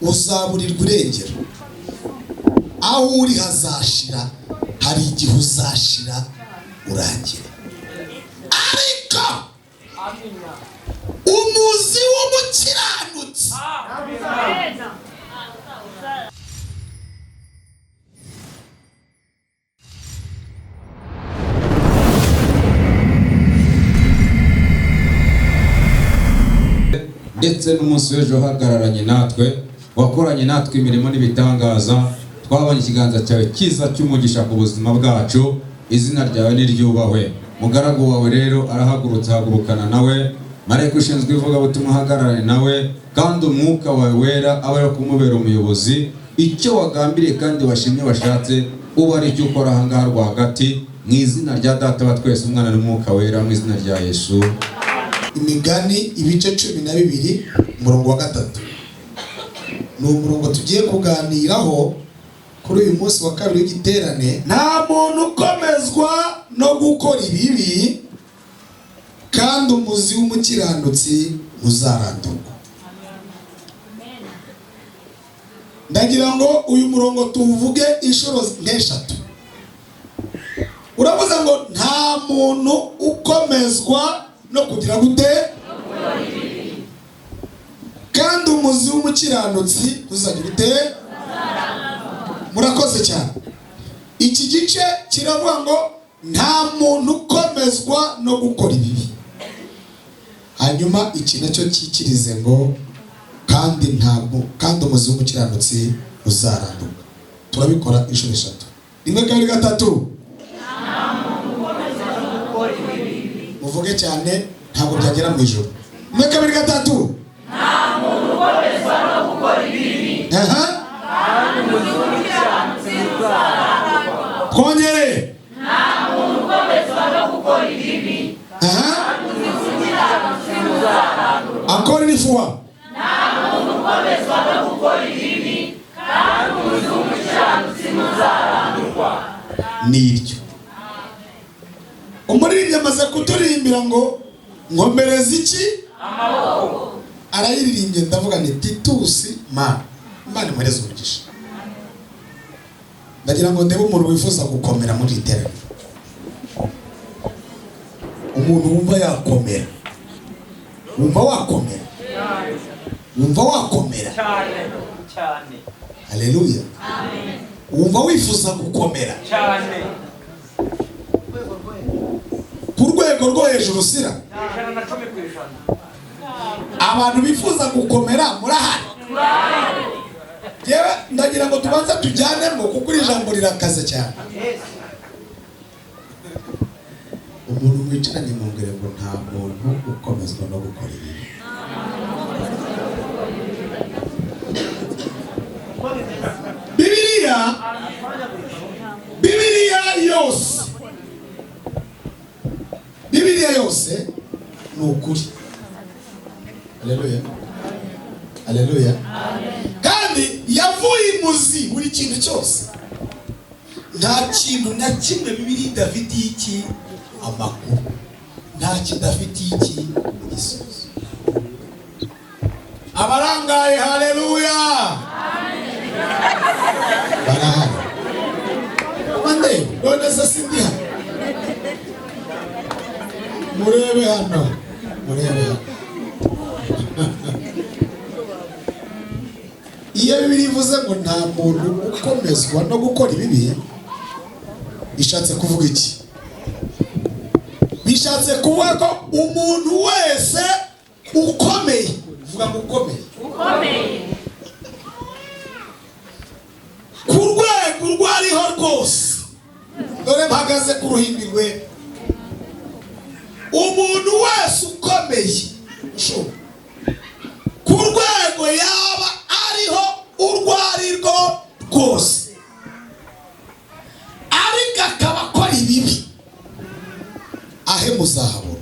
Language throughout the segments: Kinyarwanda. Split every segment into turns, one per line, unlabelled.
uzaburirwa irengero. Aho uri hazashira, hari igihe uzashira urangira. Ariko umuzi w'umukiranutsi
ndetse n'umunsi w'ejo hagararanye natwe, wakoranye natwe imirimo n'ibitangaza, twabonye ikiganza cyawe cyiza cy'umugisha ku buzima bwacu. Izina ryawe niryubahwe. Mugaragu wawe rero arahagurutse, hagurukana nawe. Marayika ushinzwe ivugabutumwa ahagararane nawe, kandi umwuka wawe wera abe ari kumubera umuyobozi. Icyo wagambiriye kandi washimye washatse uba ari cyo ukora ahangaha rwagati, mu izina rya Data wa twese, Umwana n'Umwuka wera, mu izina rya Yesu.
Imigani ibice 12 umurongo wa 3 ni umurongo tugiye kuganiraho kuri uyu munsi wa kabiri w'igiterane. Nta muntu ukomezwa no gukora ibibi, kandi umuzi w'umukiranutsi ntuzarandurwa. Ndagira ngo uyu murongo tuvuge inshuro nk'eshatu. Uravuze ngo nta muntu ukomezwa no kugira gute, kandi umuzi w'umukiranutsi uzagira ute. Murakoze cyane. Iki gice kiravuga ngo nta muntu ukomezwa no gukora ibibi. Hanyuma iki nacyo kikirize ngo kandi umuzi w'umukiranutsi uzarandurwa. Turabikora inshuro eshatu. 1 2 3. Muvuge cyane ntabwo byagera mu ijoro. 1 2 3.
Nta muntu ukomezwa no gukora ibibi. Kandi umuzi w'umukiranutsi ntuzarandurwa.
Twongere.
Nta muntu ukomezwa no gukora ibibi. Kandi umuzi w'umukiranutsi ntuzarandurwa.
Encore une fois.
Nta muntu ukomezwa no gukora ibibi. Kandi umuzi w'umukiranutsi ntuzarandurwa.
Niryo. Umuririmbyi amaze kuturirimbira ngo nkomereza iki
amaboko.
Arayiririmbye ndavuga ni Titusi Imana imureze umugisha. Ndagira ngo ndebe umuntu wifuza gukomera muri iterane. Umuntu wumva yakomera. Wumva wakomera. Wumva wakomera.
Cyane.
Haleluya.
Amen.
Wumva wifuza gukomera.
Cyane.
Ku rwego rwo hejuru sira.
110%.
Abantu bifuza gukomera murahari. Yewe ndagira ngo tubanza tujyanemo kuko ijambo rirakaze cyane. Umuntu wicaranye mu ngere ngo nta muntu ukomezwa no gukora ibibi. Bibiliya yose ni ukuri. Haleluya. Haleluya. Kandi yavuye imuzi buri kintu cyose. Nta kintu na kimwe Bibiliya idafitiye iki amakuru. Nta kidafitiye iki igisubizo. Abarangaye haleluya. Barahari. Mande, none se sindi hano. Murebe hano. Iyo Bibiliya ivuze ngo nta muntu ukomezwa no gukora ibibi, bishatse kuvuga iki? Bishatse kuvuga ko umuntu wese ukomeye, vuga ngo ukomeye. Ku rwego rwariho rwose, dore mpagaze ku ruhimbi rwe. Umuntu wese ukomeye, ku rwego yaba ariho urwarirwo rwose, ariko akaba akora ibibi, ahe muzahabura.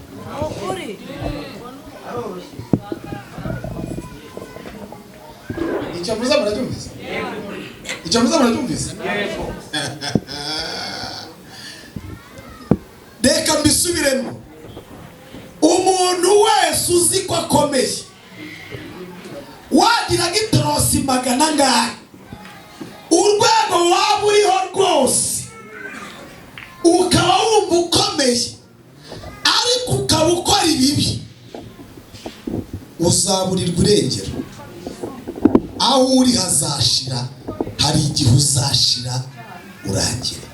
Icyo muza murabyumvise? Reka mbisubiremo. Umuntu wese uzi ko akomeye, wagira gitorosi magana ngahe, urwego waba uriho rwose ukaba wumva ukomeye ariko ukaba ukora ibibi, uzaburirwa irengero. Aho uri hazashira, hari igihe uzashira urangira.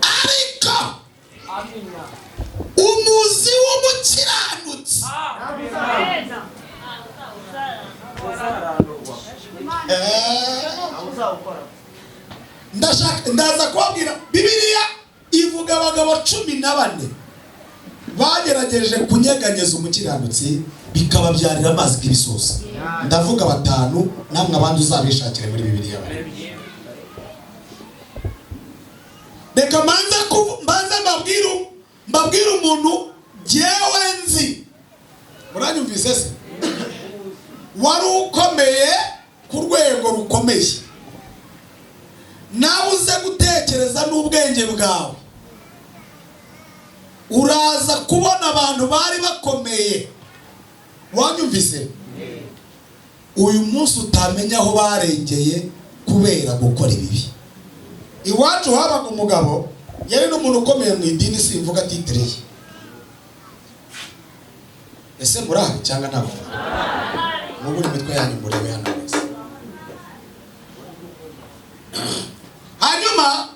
Ariko umuzi w'umukiranutsi ndaza kubabwira, Bibiliya ivuga abagabo 14 bagerageje kunyeganyeza umukiranutsi bikababyarira amazi k'ibisosa. Ndavuga 5, namwe abandi uzabishakire muri Bibiliya. Reka mbanza mbabwire umuntu jewe nzi, muranyumvise se, wari ukomeye ku rwego rukomeye, nawe uze gutekereza n'ubwenge bwawe, uraza kubona abantu bari bakomeye, wanyumvise, uyu munsi utamenya aho barengeye kubera gukora ibibi. Iwacu habaga umugabo yari n'umuntu ukomeye mu idini, simvuga titireye. Ese muraho cyangwa ntabwo? Muburi mitwe yanyu murebe hano neza. Hanyuma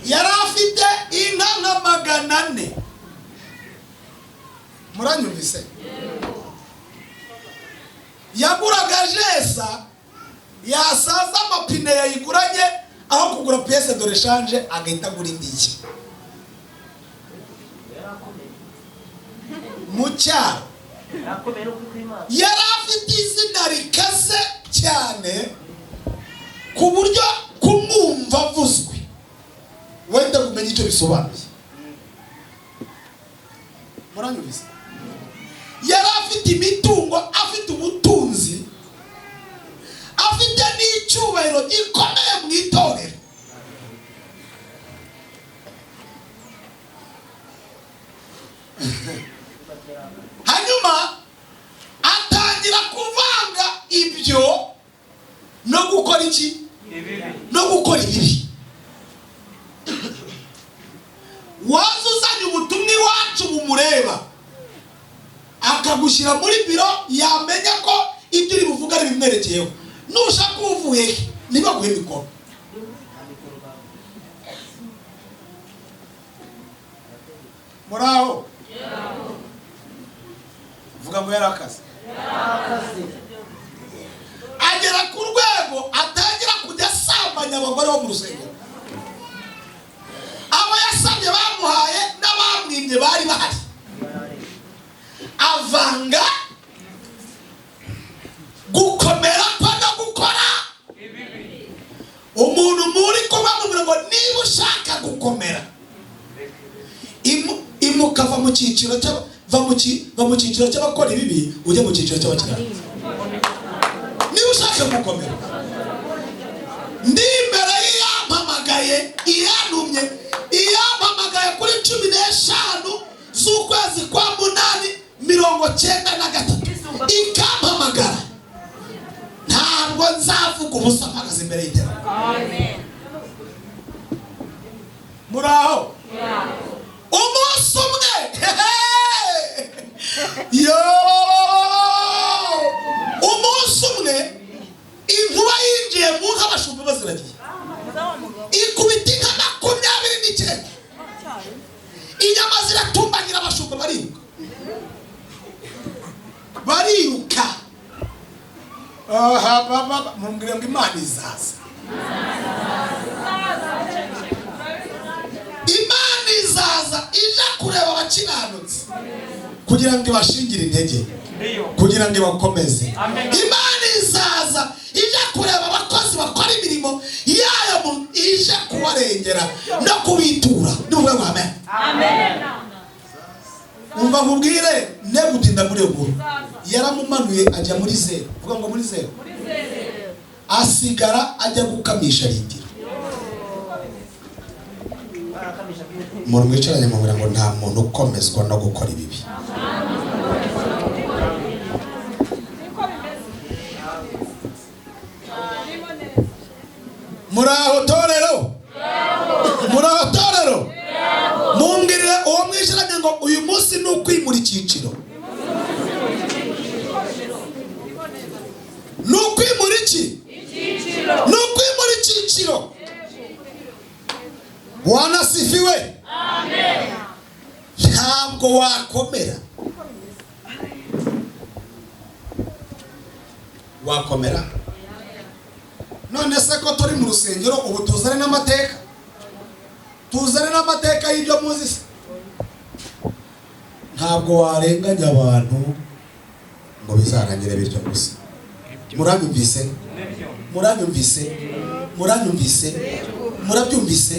yari afite inka nka 400. Muranyumvise? Yaguraga jesa, yasaza amapine yayiguranye, aho kugura pièce de rechange agahita agura indiki. Mucyaro yari afite izina rikaze cyane ku buryo kumwumva avuzwe wenda kumenya icyo bisobanuye. Muranyumvise? Yari afite imitungo, afite ubutunzi, afite n'icyubahiro gikomeye mu itorero. Hanyuma atangira kuvanga ibyo no gukora iki? No gukora ibibi. Wazuzanye ubutumwa iwacu bumureba, akagushyira muri biro, yamenya ko ibyo uri buvuga ari bimwerekeyeho. Nushaka uvuye niba guhe mikoro. Muraho? Vuga ngo yarakaze. Agera ku rwego atangira kujya asambanya abagore bo mu rusengero. Abo yasabye bamuhaye n'abamwimye bari bahari. Avanga gukomera kwa no gukora ibibi. Umuntu muri kubamubwira ngo niba ushaka gukomera, imukava mu cyiciro cy'abakora ibibi ujye mu cyiciro cy'abakiranutsi. Niba ushaka gukomera, ndi imbere yampamagaye iyantumye, iyampamagaye kuri 15 z'ukwezi kwa 8 93 ikampamagara, ntabwo nzavuga ubusa mpagaze imbere y'iterambere. Amen. Muraho? Umunsi umwe yo umunsi umwe inkuba yinjiye mu nka abashumba baziragiye, ikubita inka 29, inyama ziratumbagira, abashumba bariruka. Mumbwire ngo Imana izaza. Imana izaza ija kureba abakiranutsi kugira ngo ibashingire intege, kugira ngo ibakomeze. Imana izaza ija kureba abakozi bakora imirimo yayo, ije kubarengera no kubitura. N'ubwo ngo amen. Amen. Umva nkubwire, ne gutinda muri ubwo yaramumanuye ajya muri 0. Vuga ngo muri 0. Asigara ajya gukamisha litiro. Umuntu mwicaranye mubwira ngo nta muntu ukomezwa no gukora ibibi. muraho torero, muraho torero. Mumbwirire uwo mwishyiranye ngo uyu munsi ni ukwimura icyiciro. Ni ukwimura iki? Ni ukwimura icyiciro. Wanasifiwe. Amen. Ntabwo wakomera. Wakomera. None se ko turi mu rusengero ubu tuzane n'amateka. Tuzane n'amateka y'ibyo muzi se. Ntabwo warenganya abantu ngo bizarangire bityo gusa. Murabyumvise? Murabyumvise? Murabyumvise? Murabyumvise?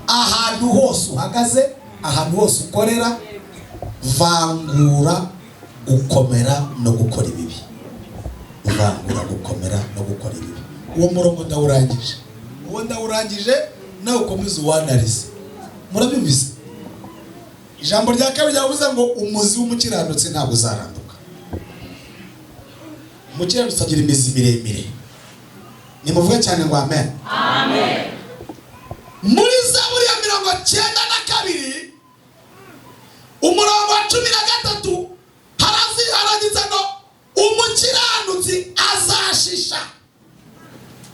Ahantu hose uhagaze, ahantu hose ukorera, vangura gukomera no gukora ibibi. Vangura gukomera no gukora ibibi. Uwo murongo ndawurangije. Uwo ndawurangije nawe ukomeze uwanarize. Murabyumvise? Ijambo rya kabiri yavuze ngo umuzi w'umukiranutsi ntabwo uzaranduka. Umukiranutsi agira imizi miremire. Nimuvuge cyane ngo amen. Amen. Muri Zaburi ya 92 umurongo wa 13 haranditse ngo umukiranutsi azashisha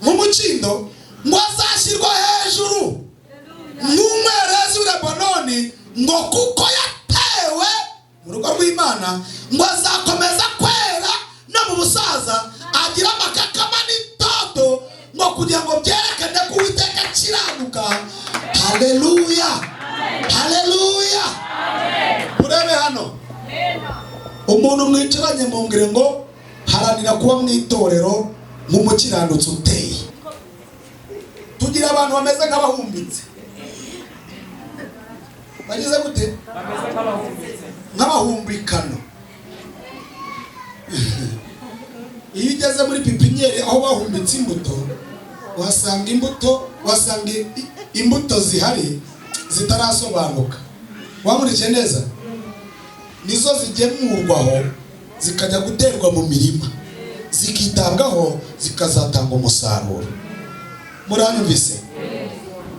nk'umukindo ngo azashyirwa hejuru n'umwerezi w'Lebanoni ngo kuko yatewe mu rugo rw'Imana ngo azakomeza kwera no mu busaza agira amakakama n'itoto ngo kugira ngo byerekane ko Uwiteka akiranuka. Haleluya, haleluya. Murebe hano umuntu mwicaranye mumbwire ngo haranira kuba mu itorero nk'umukiranutsi uteye. Tugira abantu bameze nk'abahumbitse. Bagize gute? Bameze nk'abahumbitse. Nk'abahumbikano. Iyo ugeze muri pipinyeri aho bahumbitse imbuto, wasanga imbuto zihari zitarasobanuka. Wamurikiye neza? Nizo zigemurwaho zikajya guterwa mu mirima, zikitabwaho zikazatanga umusaruro. Muranyumvise?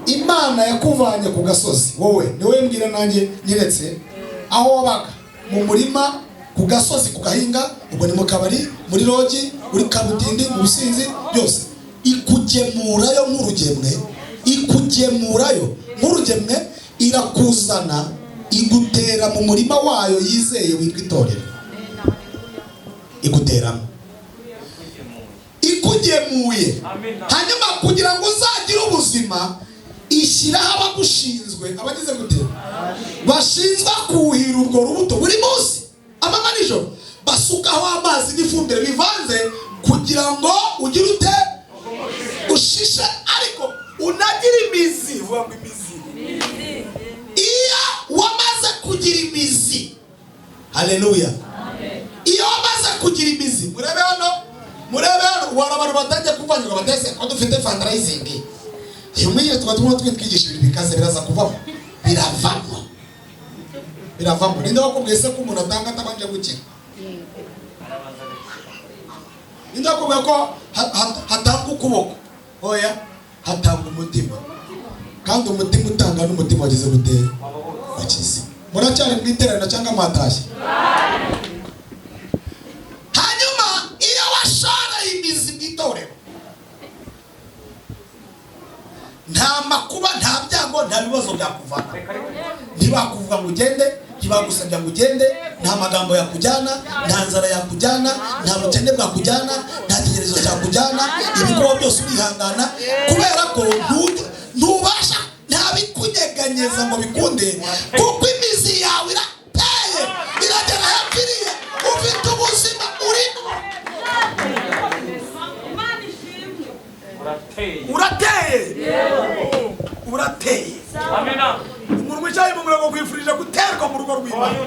Imana yakuvanye ku gasozi, wowe niwe mbwira nanjye nyiretse aho wabaga mu murima ku gasozi ku gahinga, ubwo ni mu kabari, muri logi, muri kabutindi, mu businzi byose. Ikugemurayo nk'urugemwe, ikugemurayo nk'urugemwe, irakuzana igutera mu murima wayo yizeye witwa itorero. Iguteramo, ikugemuye. Hanyuma kugira ngo uzagire ubuzima ishyiraho abagushinzwe, abagize gutera bashinzwe kuhira urwo rubuto buri munsi amanywa nijoro, basukaho amazi n'ifumbire bivanze kugira ngo ugire ute ushishe ariko unagira imizi. Vuga ngo imizi. Iyo wamaze kugira imizi, haleluya, iyo wamaze kugira imizi, murebe hano wari abantu batajya kuvanyirwa batese ko dufite fundraising. Iyo mwiye tuba twigisha ibintu bikaze biraza kuvamo, biravamo. Ninde wakubwiye se ko umuntu atanga atabanje gukira? Ninde wakubwiye ko hatanga ukuboko? Oya, hatanga umutima. Kandi umutima utanga n'umutima wagize gutera wakize. Muracyari mwiterana cyangwa mwatashye? Hanyuma iyo washara imizi bw'itorero, nta makuba, nta byago, nta bibazo byakuvana. Ntibakuvuga ngo ugende, ntibagusabya ngo ugende, nta magambo yakujyana, nta nzara yakujyana, nta bukene bwakujyana, nta tegerezo cyakujyana. Ibikorwa byose urihangana kubera ko ntubasha, nta bikunyeganyeza ngo bikunde, kuko imizi yawe irateye, iragera yapfiriye, ufite ubuzima urimo. Urateye. Amina. Umuntu wicaye mu murongo kwifurije guterwa mu rugo rw'Imana.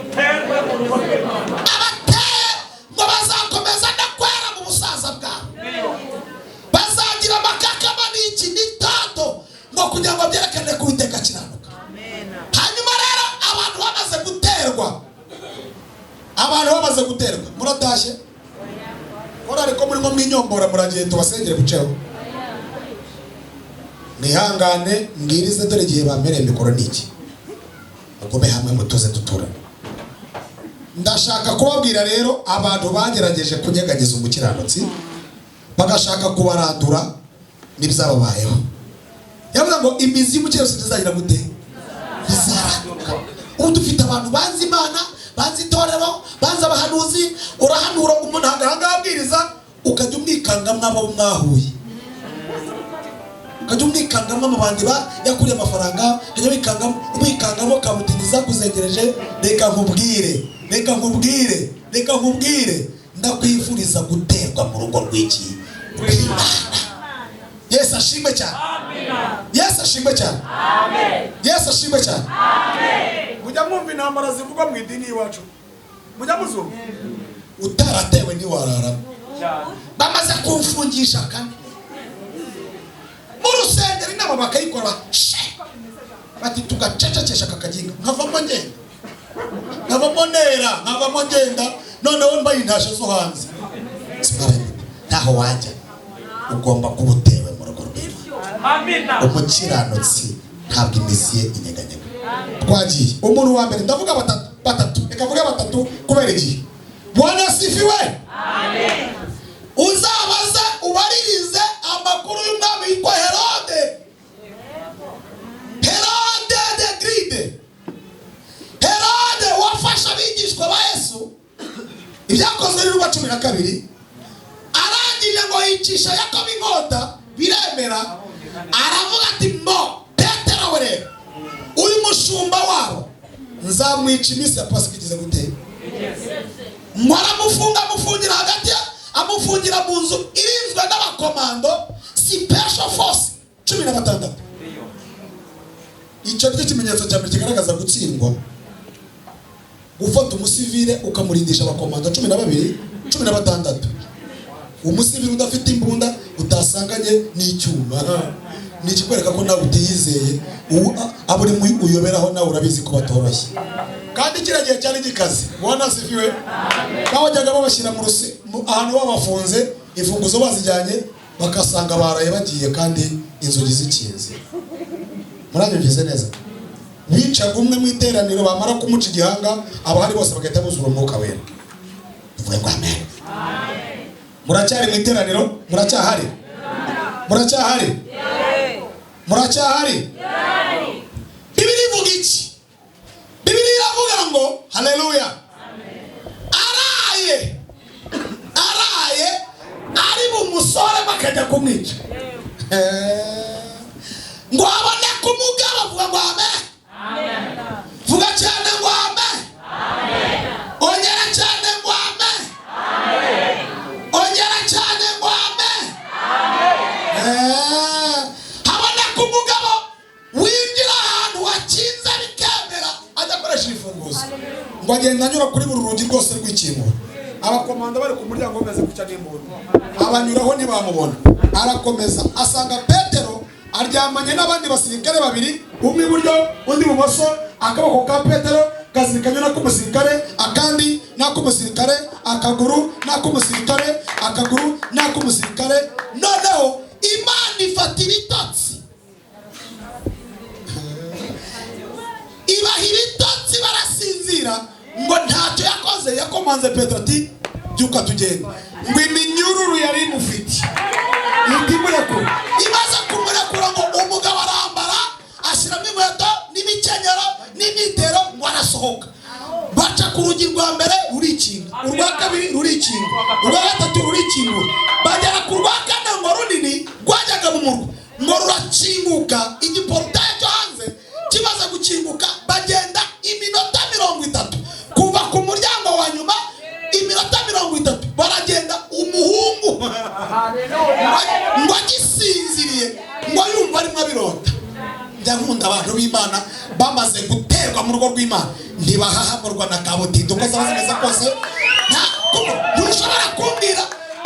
Abateye ngo bazakomeza no kwera mu busaza bwabo. Bazagira amakakama n'iki n'itato ngo kugira ngo byerekane ko Uwiteka akiranuka. Hanyuma rero abantu bamaze guterwa muratashye. Ora ariko muri mwo mwinyombora muragiye tubasengere buceho. Nihangane mbwirize dore gihe bampereye mikoro niki. Mugume hamwe mutuze duturane. Ndashaka kubabwira rero abantu bagerageje kunyegageza umukiranutsi bagashaka kubarandura n'ibyababayeho. Yavuga ngo imizi y'umukiranutsi izagira gute? Izaraduka. Ubu dufite abantu banzi Imana, banzi itorero, banzi abahanuzi, urahanura umuntu agabwiriza ukajya umwikangamwe abo mwahuye. Ukajya umwikangamwe amabandi ba yakuriye amafaranga, ukajya umwikangamo kamutiniza kuzengereje. Reka nkubwire ndakwifuriza guterwa mu rugo rw'iki rw'Imana. Yesu ashimwe cyane. Yesu ashimwe cyane. Yesu ashimwe cyane. Mujya mwumva intambara zivugwa mu idini iwacu? Mujya muzumva? Utaratewe ni warara. Bamaze kumfungisha kane. Mu rusengero inama bakayikora. Bati tugacecekesha kakaginga. Nkavamo ngenda. Noneho mbaye intashe zo hanze. Ntaho wajya. Ugomba kuba utewe mu rugo rw'Imana. Umukiranutsi ntabwo imizi ye inyeganyega. Twagiye umuntu wa mbere ndavuga batatu. Reka vuga batatu kubera iki. Bwana asifiwe. Amen. Uzabaza ubaririze amakuru y'umwami yitwa Herode the Great. Herode wafasha abigishwa ba Yesu. Ibyakozwe muri Luka 12. Arangije ngo yicisha Yakobo inkota biremera. Aravuga ati mbo Petero we uyu mushumba wabo nzamwica iminsi ya Pasika igize gute. Mufungira hagati amufungira mu nzu irinzwe n'abakomando special force 16. Icyo cyo kimenyetso cya mbere kigaragaza gutsindwa. Gufata umusivile ukamurindisha abakomando 16. Umusivile udafite imbunda utasanganye n'icyuma. Ni ikikwereka ko nawe utiyizeye. Aburi mu uyoberaho nawe urabizi ko batoroshye. Kandi kiragiye cyane gikaze. Bwana asifiwe. Bawajyaga babashyira mu ahantu babafunze, imfunguzo bazijyanye bakasanga baraye bagiye kandi inzugi zikinze. Muranyumvise neza? Bicaga umwe mu iteraniro bamara kumuca igihanga abahari bose bagahita buzura umwuka wera. Tuvuge ngo amen. Muracyari mu iteraniro? Muracyahari? Bibiri ivuga iki? Bibiri iravuga ngo haleluya. Araye ari bumusore bakajya kumwica. Ngo abone kumugaba vuga ngo amen. Vuga cyane ngo amen. Ongera cyane ngo amen. Ongera cyane ngo amen. Habone kumugaba winjira ahantu wakinze bikemera adakoresha ifunguzo. Ngo agenda anyura kuri buri rugi rwose rw'ikintu. Abakomanda bari ku muryango bameze kucya n'imbunda. Abanyuraho ntibamubona. Arakomeza asanga Petero aryamanye n'abandi basirikare babiri, umwe iburyo undi ibumoso, akaboko ka Petero kazirikanye n'ak'umusirikare, akandi n'ak'umusirikare, akaguru n'ak'umusirikare, akaguru n'ak'umusirikare. Noneho Imana ifata ibitotsi ibaha ibitotsi barasinzira. Ngo ntacyo yakoze, yakomanze Petero ati byuka tugenda. Ngo iminyururu yari imufite itimurekura. Imaze kumurekura ngo umugabo arambara ashyiramo inkweto n'imikenyero n'imyitero ngo arasohoka. Baca ku rugi rwa mbere rurikinga, urwa kabiri rurikinga, urwa gatatu rurikinga. Bagera ku rwa kane ngo runini rwajyaga mu murwa ngo rurakinguka. Igiportaye cyo hanze kimaze gukinguka bagenda iminota 30 kuva ku muryango wa nyuma. Iminota 30 baragenda. Umuhungu ngo agisinziriye ngo yumva arimo abirota. Ndakunda abantu b'Imana bamaze guterwa mu rugo rw'Imana ntibahahamurwa na kabutindi uko zabazimeza kose. Ntushobora kumbwira,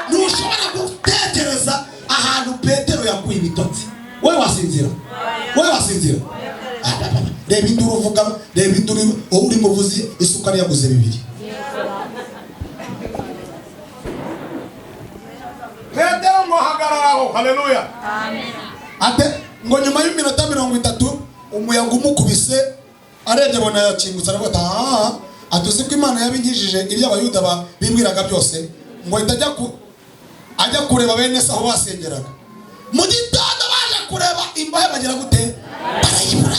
ntushobora gutekereza ahantu Petero yakuye ibitotsi. Wowe wasinzira? Reba induru uvuga, reba induru uri muvuzi isukari yaguze 2. Petero ngo hagararaho. Haleluya. Amen. Ate ngo nyuma y'iminota 30 umuyaga umukubise arebye abona yakingutse aravuga atuzi ko Imana yabinkijije ibyo abayuda bimbwiraga byose ngo ajya kureba bene se aho basengeraga. Mu gitondo baje kureba imbahe bagira gute barayibura.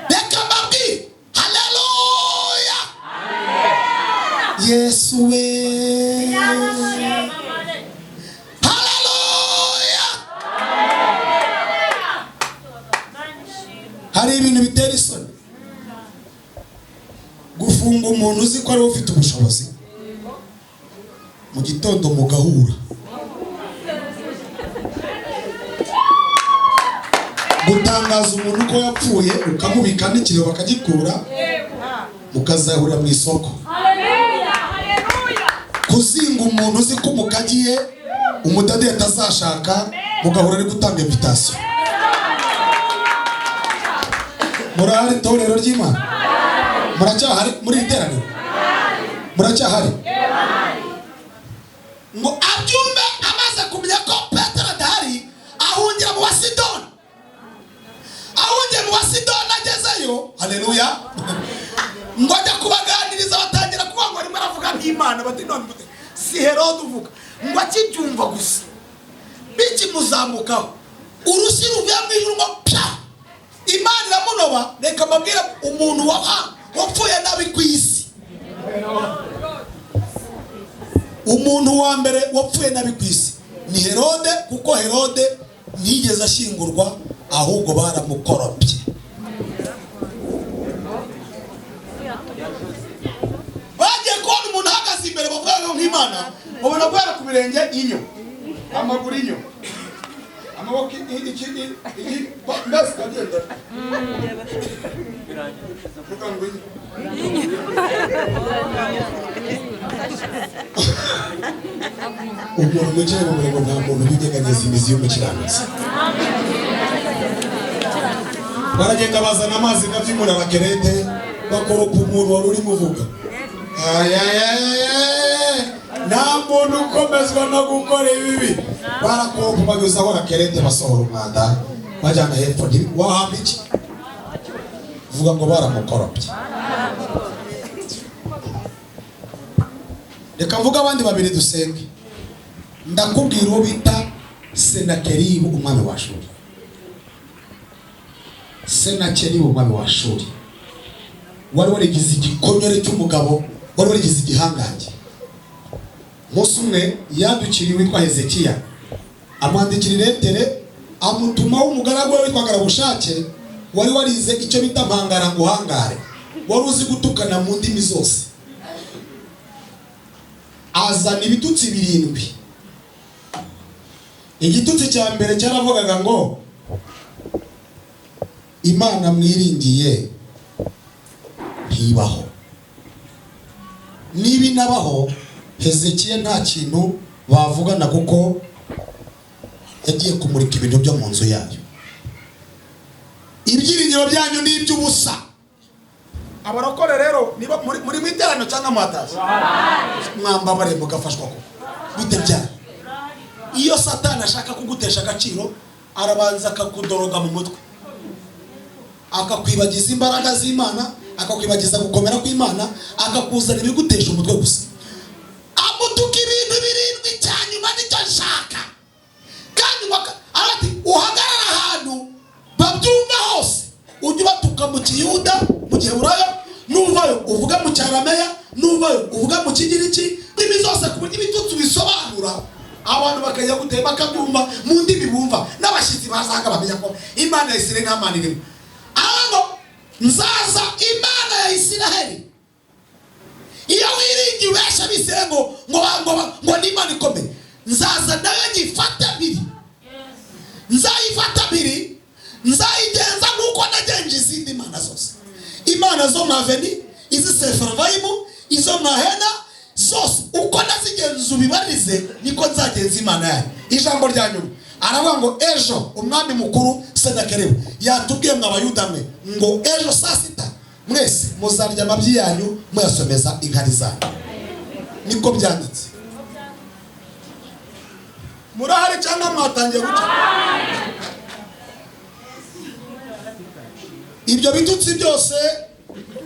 Reka mbabwire haleluya Yesu we haleluya. Hari ibintu bitera isoni gufunga umuntu uzi ko ari ufite ubushobozi mu gitondo mugahura, gutangaza umuntu ko yapfuye ukamubika n'ikiriyo bakagikura mukazahurira mu isoko, kuzinga umuntu uzi ko mukagiye umudade atazashaka mugahura ari gutanga invitation. Murahari itorero ry'Imana? Muracyahari muri iteraniro? Muracyahari? Ngo abyumve amaze kumenya ko Petero adahari ahungira mu Basidoni. Ahungiye mu Basidoni agezeyo, haleluya, ngo ajya kubaganiriza batangira kuvuga ngo arimo aravuga nk'Imana, bati none si Herode uvuga, ngo akibyumva gusa bikimuzamukaho urusi ruvuye mu ijuru ngo pya Imana iramunoba. Reka mbabwira umuntu wapfuye nabi ku isi, umuntu wa mbere wapfuye nabi ku isi ni Herode, kuko Herode ntiyigeze ashingurwa ahubwo baramukoropye. Bagiye kubona umuntu ahagaze imbere bavuga nk'Imana, babona guhera ku birenge inyo, amaguru inyo, amaboko mbese agenda umuntu wicaye mu murimo nta muntu ubinyeganyeza imizi y'umukiranutsi. Baragenda bazana amazi ngavyimura abakerete bakoropa umuntu wari urimo uvuga nta muntu ukomezwa no gukora ibibi. Barakoropa bageza aho abakerete basohora umwanda bajyana hepfo. Wahamba iki? Vuga ngo baramukoropye. Reka mvuga abandi babiri dusenge. Ndakubwira uwo bita Senakeribu umwami wa Ashuri. Senakeribu umwami wa Ashuri wari warigize igikonyore cy'umugabo, wari warigize igihangange. Umunsi umwe yadukiriye witwa Hezekiya amwandikira iretere amutuma w'umugaragu we witwa Garabushake, wari warize icyo bita mpangara nguhangare, wari uzi gutukana mu ndimi zose. Azana ibitutsi 7. Igitutsi cya mbere cyaravugaga ngo Imana mwiringiye ntibaho. Niba inabaho Hezekiya nta kintu bavugana kuko yagiye kumurika ibintu byo mu nzu yayo. Ibyiringiro byanyu ni iby'ubusa. Abarokore rero niba muri mwiterano cyangwa mwatazi mwambabare mugafashwa ko bite byane. Iyo Satani ashaka kugutesha agaciro arabanza akakudoroga mu mutwe, akakwibagiza imbaraga z'Imana, akakwibagiza gukomera kw'Imana, akakuzana ibigutesha umutwe gusa. Amutuka ibintu 7 cyanyuma nicyo nshaka, kandi arati uhagarara ahantu babyumva hose, ujye batuka mu Kiyuda, mu Giheburayo, nuvayo uvuga mu Cyarameya, nuvayo uvuga mu Kigiriki, ndimi zose ku buryo ibitutsi bisobanura abantu bakajya gutema bakabyumva mu ndimi bumva, n'abashyitsi bazaga bamenya ko Imana ya Isiraheli nta mana irimo. Ahubwo nzaza Imana ya Isiraheli. Iyo wiringiye ubesha bisire ngo ni Imana ikomeye, nzaza nayo nyifata 2. Nzayifata 2, nzayigenza nk'uko nagenje izindi mana zose. Imana zo Maveni, izi Sefarvayimu, izo Mahena zose uko nazigenza ubibarize niko nzagenza Imana yayo. Ijambo rya nyuma aravuga ngo ejo umwami mukuru Senakeribu yatubwiye mw'Abayuda mwe ngo ejo saa 6 mwese muzarya amabyi yanyu muyasomeza inkari zanyu. Niko byanditse. Murahari cyangwa mwatangiye guca? ibyo bitutsi byose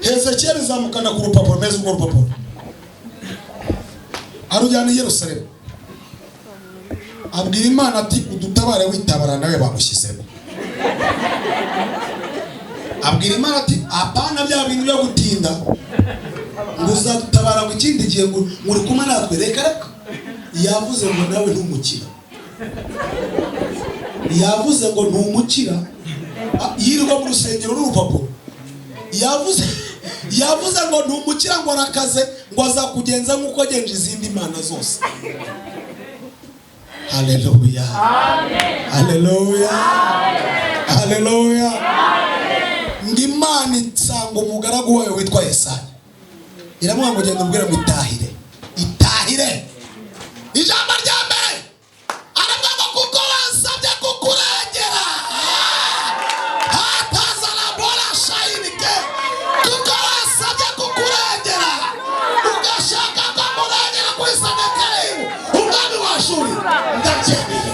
Hezekiya bizamukana ku rupapuro meza urwo rupapuro arujyana i Yerusalemu abwira Imana ati udutabare witabara nawe bagushyizemo abwira Imana ati apana bya bintu byo gutinda ngo uzadutabara ngo ikindi gihe ngo muri kumwe natwe reka yavuze ngo nawe ntumukira yavuze ngo ntumukira yirirwa mu rusengero n'urupapuro yavuze ngo ntumukira ngo arakaze ngo azakugenza nk'uko agenje izindi mana zose. Haleluya, haleluya, haleluya. Ngimana nsanga umugaragu wawe witwa Yesaya iramubwira ngo genda ubwire mu itahire ijambo rya mbere aravuga ngo kuko wasabye kukurengera hatazana bora shayinike kuko wasabye kukurengera ugashaka ko murengera kuri Senakeribu umwami wa Ashuri ndabyemeye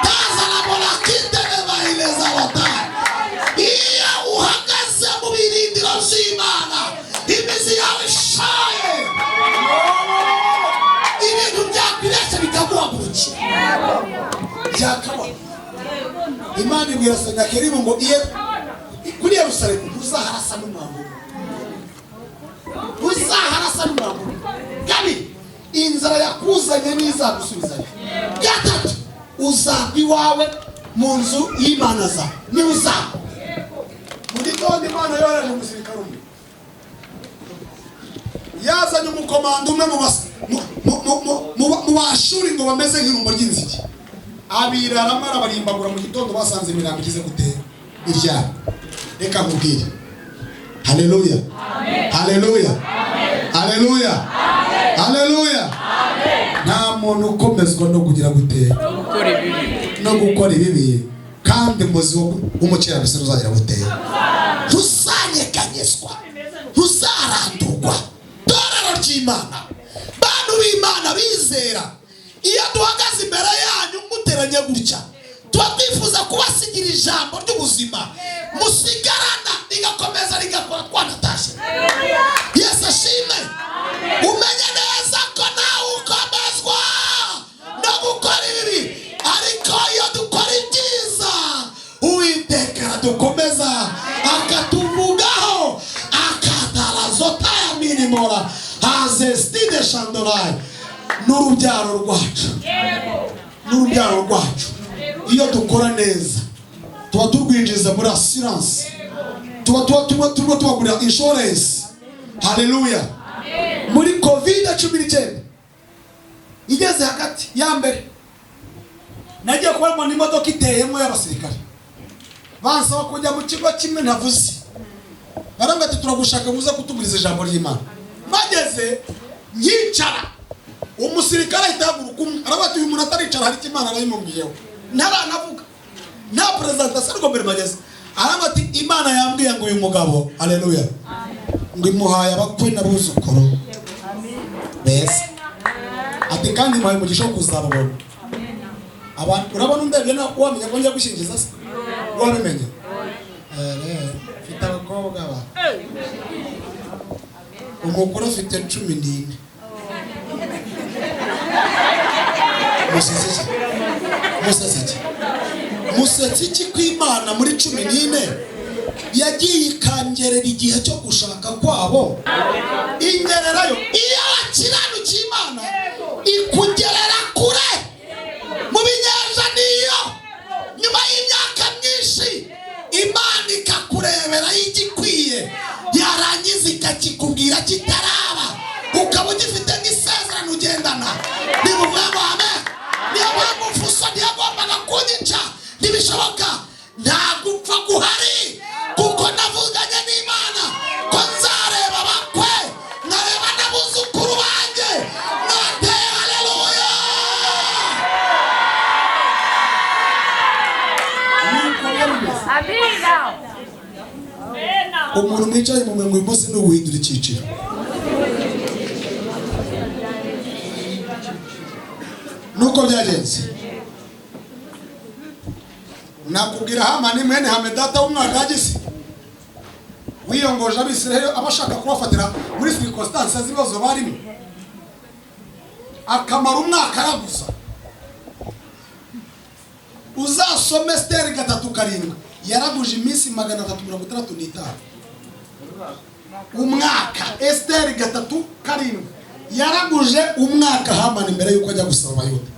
tazana bora kitene bahileza watani iyo uhagaze mu birindiro by'Imana imizi yawe ishaye ibintu byakwiretse bikaguhagurukira byakabona. Imana ibwira Senakeribu ngo iyo kuri Yerusalemu ntuzaharasa n'umwambaro kandi inzara yakuzanye n'izagusubizayo. Gatatu uzaba iwawe mu nzu y'Imana zawe ni uzaba mu gitondo Imana yohereje umusirikare umwe yazanye umukomando umwe mu bashuri ngo bameze nk'irumbo ry'inzige abira aramara barimbagura mu gitondo basanze imirambo igize gutera iryana. Reka nkubwire haleluya, haleluya, haleluya, haleluya. Nta muntu ukomezwa no kugira gutera no gukora ibibi kandi muzi w'umukiranutsi uzagira gutera. Ntuzanyeganyezwa, ntuzarandurwa. Torero ry'Imana, bantu b'Imana bizera, iyo duhagaze imbere yanyu muteranye gutya tuba twifuza kubasigira ijambo ry'ubuzima musigarana rigakomeza rigakora twanatashye. Yesu ashimwe. Umenye neza ko nawe ukomezwa no gukora ibibi, ariko iyo dukora ibyiza Uwiteka dukomeza akatuvugaho akatarazota ya minimora hazestide shandorai n'urubyaro rwacu iyo dukora neza tuba turwinjiza muri assurance, tuba tubagurira insurance. Haleluya. Muri COVID-19 igeze hagati ya mbere nagiye kubona n'imodoka iteyemo y'abasirikare bansaba kujya mu kigo kimwe ntavuze baranga ati turagushaka muze kutuguriza ijambo ry'Imana. Bageze nyicara umusirikare ahitaguruka arabati uyu muntu ataricara hari Imana arayimubwiyeho ntaranavuga nta presentation ariko mbere mageze arabati Imana yambwiye ngo uyu mugabo haleluya ngo imuhaye abakwe n'abuzukuru beza ati kandi muhaye umugisha wo kuzababona abantu. Urabona ndebye na wamenye ko njya gushingiza se wabimenye mfite abakobwa ba umukuru afite 14 musetse kw'Imana muri 14 yagiye ikangerera igihe cyo gushaka kwabo ingererayo. Iyo wakiranukiye Imana ikugerera kure mu binyanja niyo nyuma y'imyaka myinshi Imana ikakurebera igikwiye yarangiza ikakikubwira kitaraba ukaba ugifite n'isezerano ugendana. Nimuvuga ngo amen. Niyo mpamvu Fuso ntiyagombaga kunyica, ntibishoboka, nta gupfa guhari kuko navuganye n'Imana ko nzareba abakwe nkareba n'abuzukuru banjye nateye. Haleluya. Umuntu mwicaye mu mwengo y'imose n'ubuhindura icyiciro. Nuko byagenze nakubwira Hamani mwene Hamedata w'umwagagisi wiyongoje abisirayeli abashaka kubafatira muri circumstances z'ibibazo barimo, akamara umwaka araguza. Uzasome Esteri 3:7 yaraguje iminsi 365 umwaka. Esteri 3:7 yaraguje umwaka Hamani mbere yuko ajya gusaba Abayuda.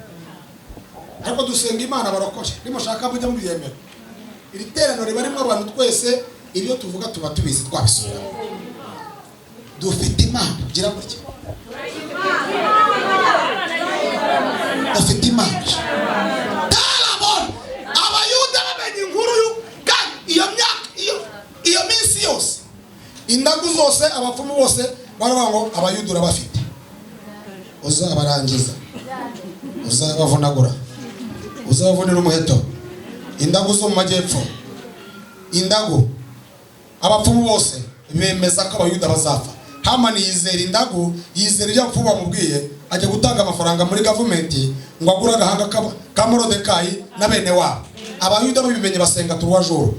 Ariko dusenga Imana barokoshe nimushaka mujya mubyemera. Iri terano riba rimwe abantu twese ibyo tuvuga tuba tubizi twabisubira. Dufite Imana gira gutya. Dufite Imana. Tarabon Abayuda bamenye inkuru kandi iyo myaka iyo minsi yose indagu zose abapfumu bose baravuga ngo Abayuda urabafite. Uzabarangiza. Uzabavunagura. Uzabavunira umuheto. Indagu zo mu majyepfo. Indagu abapfumu bose bemeza ko Abayuda bazapfa. Hamani yizera indagu, yizera ibyo abapfumu bamubwiye, ajya gutanga amafaranga muri government ngo agura agahanga ka Morodekayi na bene wabo. Abayuda babimenye basenga turwajoro.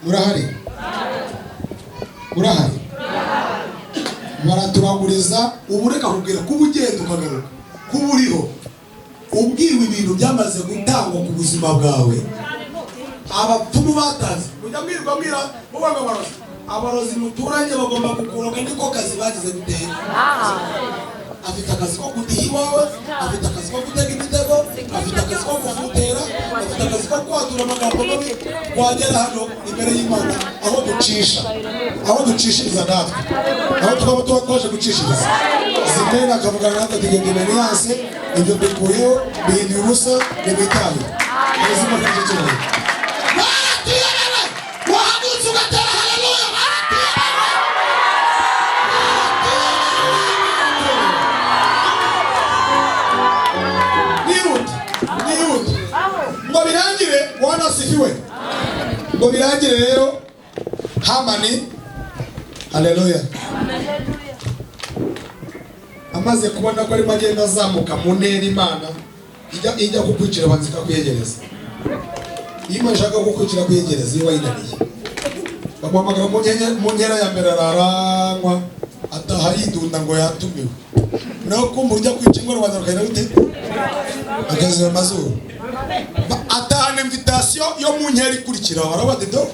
Murahari? Murahari? Baraturaguriza ubureka kubwira kuba ugenda ukagaruka kuba uriho ubwiwe ibintu byamaze gutangwa ku buzima bwawe. Abapfumu batazi ujya mwira mubanga abarozi muturanye bagomba kukuroga niko kazi bagize gutera. Afite akazi ko kudiha iwawe, afite akazi ko gutega imitego, afite akazi ko kuvutera, afite akazi ko kwatura amagambo mabi. Wagera hano imbere y'Imana aho ducishiriza natwe, aho tuba twaje gucishiriza zimena akavugana natwe tugenda imbere yase ibyo bikuyeho bihinduye ubusa n'ibitaye ubuzima bwacu cyane. Baratiyarara wahagutse ugatera haleluya. Ngo birangire wanasifiwe. Ngo birangire rero Hamani haleluya amaze kubona ko ari magenda azamuka mu ntera Imana ijya kukwicira banzika kwiyegereza. Iyo ushaka kukwicira kwiyegereza iyo wayinaniye bamuhamagara mu nkera ya mbere araranywa ataha yidunda ngo yatumiwe. Naho kumva ujya kwica ingoro wazarukana bite agaze amazuru atahana invitation yo mu nkera ikurikira barabade do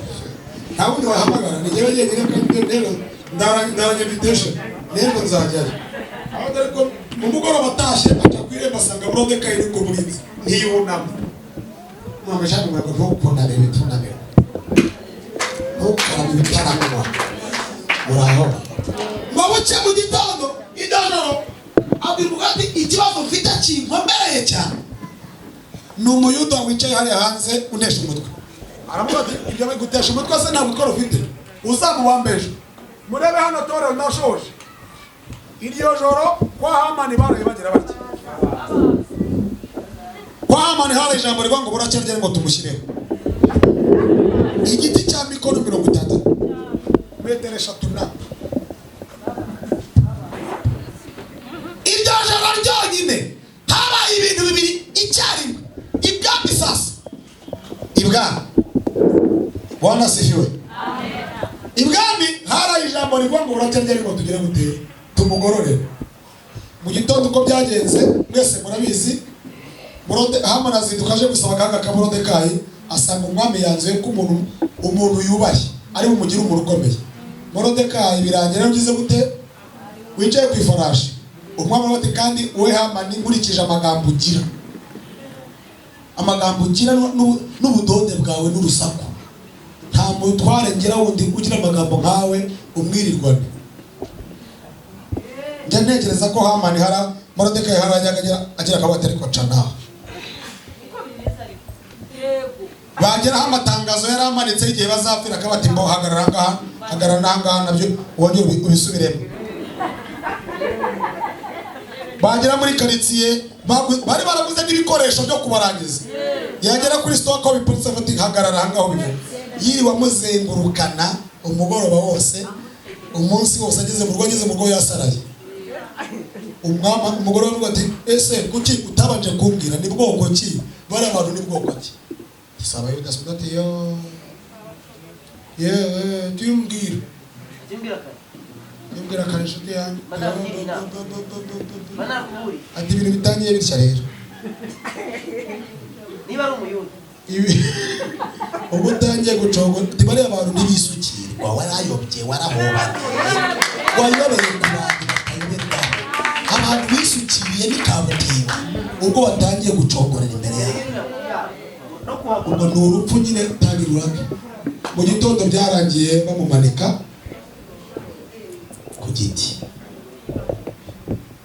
nta wundi wahamagara ni yewe yegere kandi rero ndaranye invitation rero nzajyayo. Aho dore ko mu mugoroba batashe aca kwiremba asanga Morodekayi niko murinzi ntiyunama mama shaka ngo ntukunda rebe tunabera ntukara bitarangwa muraho mabuce mu gitondo idajoro abirugati ikibazo mfite kinkombereye cyane. Ni Umuyuda wicaye hari hanze unesha umutwe aramubaza ibyo gutesha umutwe se ntabwo ukora ufite uzamuwambeje. Murebe hano tore ndashoje iryo joro kwa Hamani baraye bagira bati kwa Hamani hari ijambo rivuga ngo buracyarye ngo tumushireho igiti cya mikono 30 metero 3 na iryo joro ryonyine habaye ibintu bibiri icyarimwe. Ibwami sasa ibwami Bwana sifiwe. Ibwami hari ijambo rivuga ngo buracyarye ngo tugire gute tumugorore. Mu gitondo uko byagenze mwese murabizi Hamani azinduka aje gusaba agahanga ka Morodekayi asanga umwami yanzuye ko umuntu yubahe ari bumugira umuntu ukomeye. Morodekayi birangira bigize gute wicaye ku ifarashi umwami ati kandi we Hamani nkurikije amagambo ugira n'ubudode bwawe n'urusaku nta mutware ngira wundi ugira amagambo nkawe umwirirwane. Njya ntekereza ko Hamani hara Morodekayi harajya agira akabati ariko cana bageraho amatangazo yari amanitse igihe bazapfira akabati mbo hagarara ngaha nabyo wongere ubisubiremo. Bagera muri karitsiye bari baraguze n'ibikoresho byo kubarangiza yagera kuri stock aho bipuritse ati hagarara ngaho bivuga yiriwe amuzengurukana umugoroba wose, umunsi wose ageze mu rugo yasaraye. Umugore we ati ese kuki utabanje kumbwira ni bwoko ki bari abantu ni bwoko ki? Saba yuda sudati yo Yumbwira kandi inshuti yanjye ati ibintu bitangiye bitya rero
niba ari umuyuda
ubu utangiye gucongo tibari abantu ntibisukirwa warayobye warahobanye wayobeye ku bantu batayoberwa abantu bisukiriye n'ikabutiba ubwo batangiye gucongorera imbere yabo ubwo ni urupfu nyine utangiruraga. Mu gitondo byarangiye bamumanika ku giti.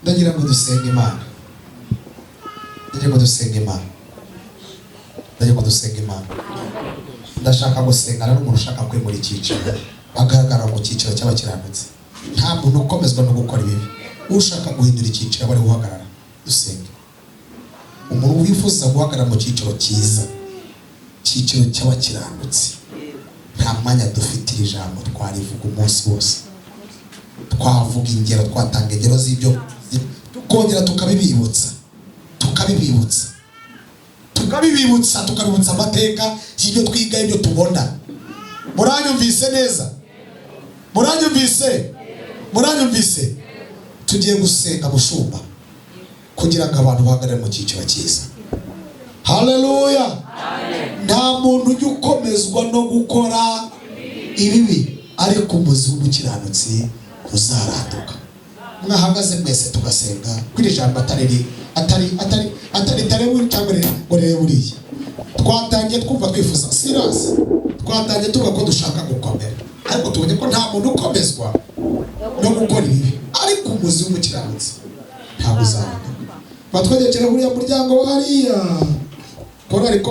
Ndagira ngo dusenge Imana, ndashaka gusengana n'umuntu ushaka kwimura icyiciro agaragara mu cyiciro cy'abakiranutsi. Nta muntu ukomezwa no gukora ibibi, ushaka guhindura icyiciro bari guhagarara dusenge. Umuntu wifuza guhagarara mu cyiciro cyiza, cyiciro cy'abakiranutsi, nta mwanya dufite ijambo twarivuga umunsi wose, twavuga ingero, twatanga ingero z'ibyo tukongera tukabibibutsa amateka y'ibyo twiga, ibyo tubona. Muranyumvise neza? Muranyumvise? Tugiye gusenga bushumba kugira ngo abantu bahagarare mu cyiciro cyiza. Haleluya. Nta muntu ujya ukomezwa no gukora ibibi, ariko umuzi w'umukiranutsi ntuzarandurwa. Mwahagaze mwese tugasenga kuri jambo atari ngo rero buriya twatangiye twumva twifuza serious, twatangiye tuvuga ko dushaka gukomera, ariko tubonye ko nta muntu ukomezwa no gukora ibibi, ariko umuzi w'umukiranutsi ntabwo uzarandurwa. Batwegekera buriya muryango hariya korari ko